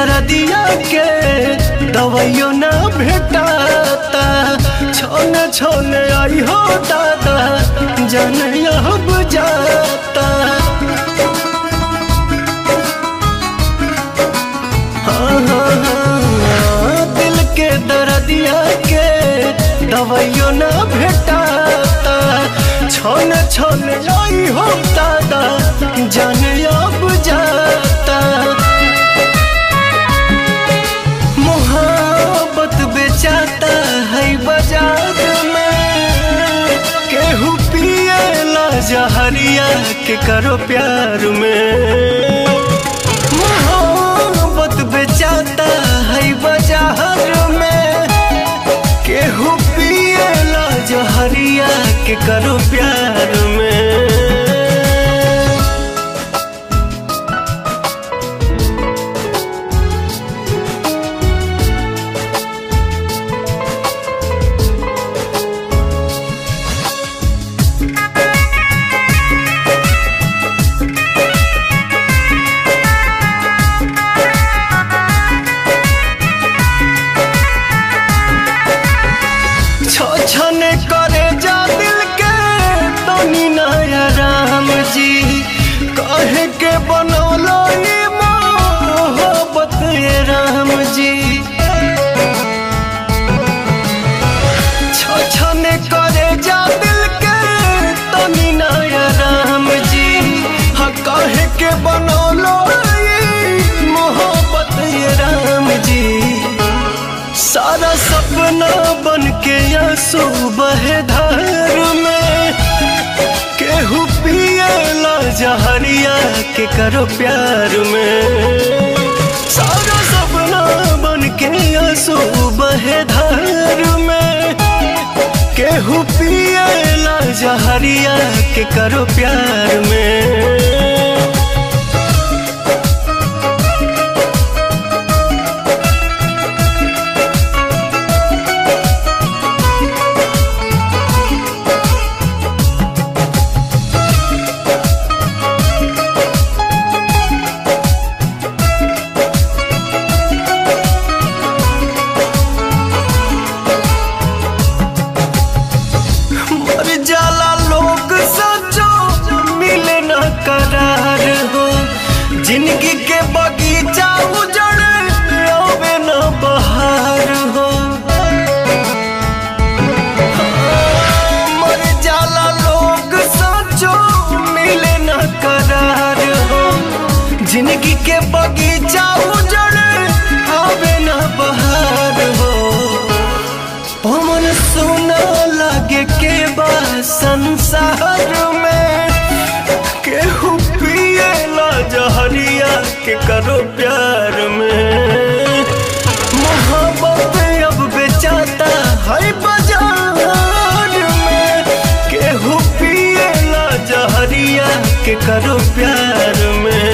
दर्दिया के दवाइयो ना भेटाता। छोने छोने आई हो दादा जान अब जाता। दिल के दर्दिया के दवाइयो ना भेटाता। छोने छोने आई हो दादा जान अब जाता। मोहब्बत बेचाता है बाजार में, केहू पिएला जहरिया के करो प्यार में। मोहब्बत बेचाता है बाजार में, केहू पिएला जहरिया के करो प्यार में। छने करे जा दिल के तनी नया राम जी, कहे के बनौलो ये मोहब्बत ये राम जी। छने करे जा दिल के तनी नया राम जी, हाँ कहे के बनौलो ये मोहब्बत ये राम जी। सारा सपना बन के आंसू बहे धार में, केहू पिएला जहरिया के करो प्यार में। सारा सपना बन के आंसू बहे धार में, केहू पिएला जहरिया के करो प्यार में। जाला लोग सचो मिले न करार हो, जिंदगी के बगीचा उजड़ आवे न बहार हो। मर जाला लोग सचो मिले न करार हो, जिंदगी के बगीचा उजड़ आवे न बहार हो। पवन सुना लागे के संसार में, केहू पिएला जहरिया के करो प्यार में। मोहब्बत अब बेचाता है बाजार में, केहू पिएला जहरिया के करो प्यार में।